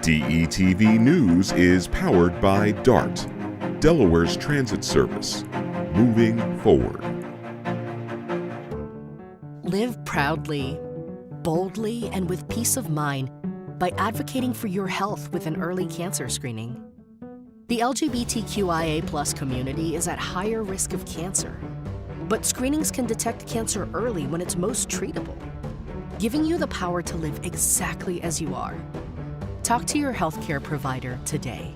DETV News is powered by DART, Delaware's transit service. Moving forward. Live proudly, boldly, and with peace of mind by advocating for your health with an early cancer screening. The LGBTQIA+ community is at higher risk of cancer, but screenings can detect cancer early when it's most treatable, giving you the power to live exactly as you are. Talk to your healthcare provider today.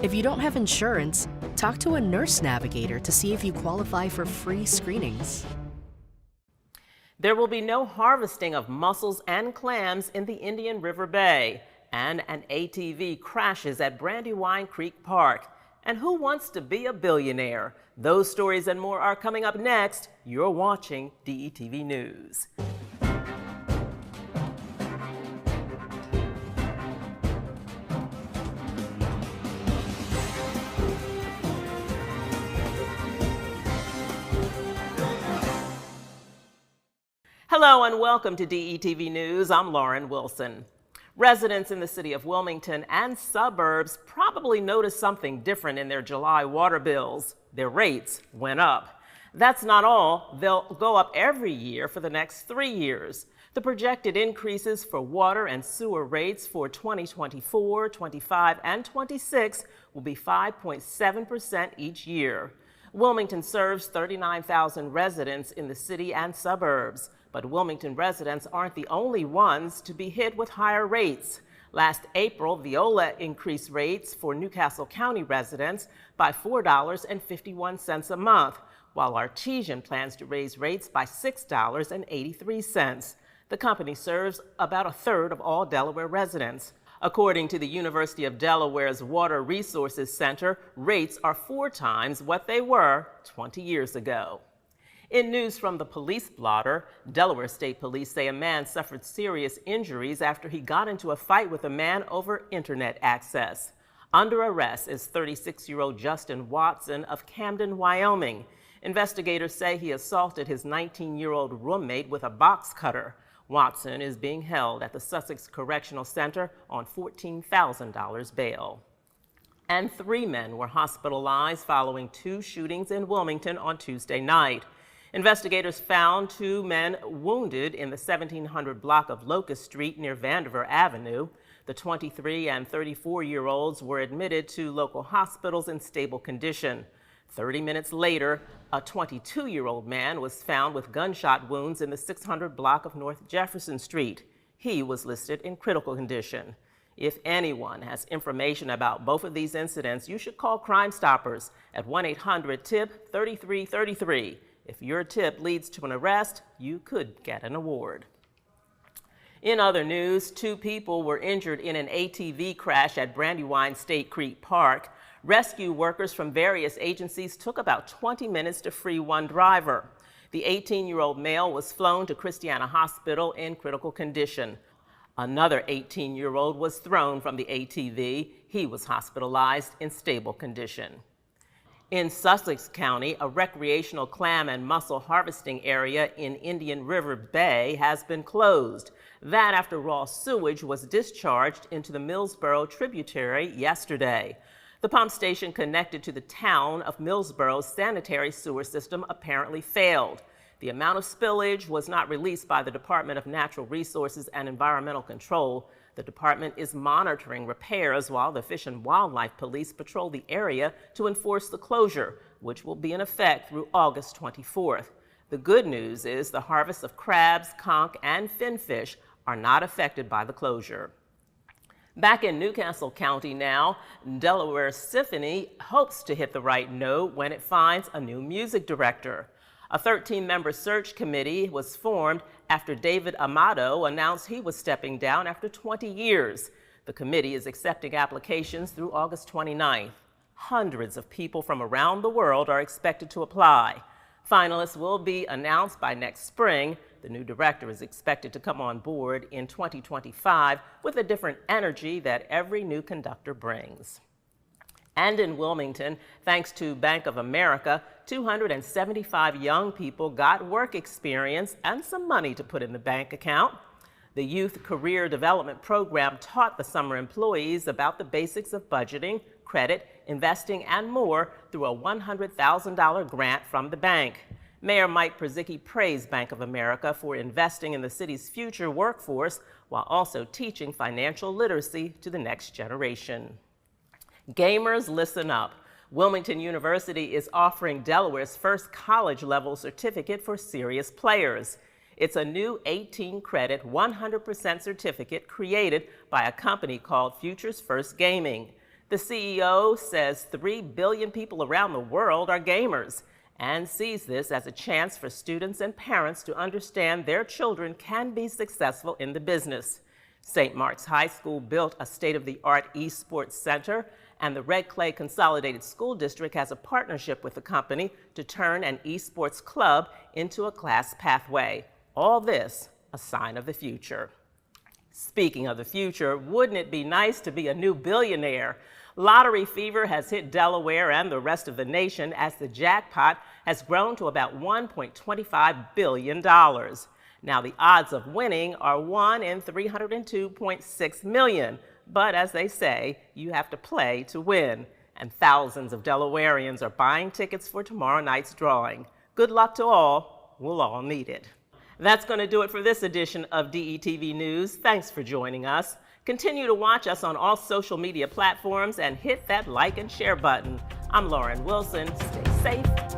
If you don't have insurance, talk to a nurse navigator to see if you qualify for free screenings. There will be no harvesting of mussels and clams in the Indian River Bay, and an ATV crashes at Brandywine Creek Park. And who wants to be a billionaire? Those stories and more are coming up next. You're watching DETV News. Hello and welcome to DETV News. I'm Lauren Wilson. Residents in the city of Wilmington and suburbs probably noticed something different in their July water bills. Their rates went up. That's not all. They'll go up every year for the next 3 years. The projected increases for water and sewer rates for 2024, 25, and 26 will be 5.7% each year. Wilmington serves 39,000 residents in the city and suburbs. But Wilmington residents aren't the only ones to be hit with higher rates. Last April, Viola increased rates for Newcastle County residents by $4.51 a month, while Artesian plans to raise rates by $6.83. The company serves about a third of all Delaware residents. According to the University of Delaware's Water Resources Center, rates are 4 times what they were 20 years ago. In news from the police blotter, Delaware State Police say a man suffered serious injuries after he got into a fight with a man over internet access. Under arrest is 36-year-old Justin Watson of Camden, Wyoming. Investigators say he assaulted his 19-year-old roommate with a box cutter. Watson is being held at the Sussex Correctional Center on $14,000 bail. And 3 men were hospitalized following 2 shootings in Wilmington on Tuesday night. Investigators found 2 men wounded in the 1700 block of Locust Street near Vandiver Avenue. The 23 and 34-year-olds were admitted to local hospitals in stable condition. 30 minutes later, a 22-year-old man was found with gunshot wounds in the 600 block of North Jefferson Street. He was listed in critical condition. If anyone has information about both of these incidents, you should call Crime Stoppers at 1-800-TIP-3333. If your tip leads to an arrest, you could get an award. In other news, 2 people were injured in an ATV crash at Brandywine Creek Park. Rescue workers from various agencies took about 20 minutes to free one driver. The 18-year-old male was flown to Christiana Hospital in critical condition. Another 18-year-old was thrown from the ATV. He was hospitalized in stable condition. In Sussex County, a recreational clam and mussel harvesting area in Indian River Bay has been closed. That after raw sewage was discharged into the Millsboro tributary yesterday. The pump station connected to the town of Millsboro's sanitary sewer system apparently failed. The amount of spillage was not released by the Department of Natural Resources and Environmental Control. The department is monitoring repairs while the Fish and Wildlife Police patrol the area to enforce the closure, which will be in effect through August 24th. The good news is the harvests of crabs, conch, and finfish are not affected by the closure. Back in Newcastle County now, Delaware Symphony hopes to hit the right note when it finds a new music director. A 13-member search committee was formed after David Amato announced he was stepping down after 20 years. The committee is accepting applications through August 29th. Hundreds of people from around the world are expected to apply. Finalists will be announced by next spring. The new director is expected to come on board in 2025 with a different energy that every new conductor brings. And in Wilmington, thanks to Bank of America, 275 young people got work experience and some money to put in the bank account. The Youth Career Development Program taught the summer employees about the basics of budgeting, credit, investing, and more through a $100,000 grant from the bank. Mayor Mike Przicki praised Bank of America for investing in the city's future workforce while also teaching financial literacy to the next generation. Gamers, listen up. Wilmington University is offering Delaware's first college-level certificate for serious players. It's a new 18-credit, 100% certificate created by a company called Futures First Gaming. The CEO says 3 billion people around the world are gamers and sees this as a chance for students and parents to understand their children can be successful in the business. St. Mark's High School built a state-of-the-art esports center, and the Red Clay Consolidated School District has a partnership with the company to turn an esports club into a class pathway. All this a sign of the future. Speaking of the future, wouldn't it be nice to be a new billionaire? Lottery fever has hit Delaware and the rest of the nation as the jackpot has grown to about $1.25 billion. Now, the odds of winning are 1 in 302.6 million. But as they say, you have to play to win. And thousands of Delawareans are buying tickets for tomorrow night's drawing. Good luck to all. We'll all need it. That's going to do it for this edition of DETV News. Thanks for joining us. Continue to watch us on all social media platforms and hit that like and share button. I'm Lauren Wilson. Stay safe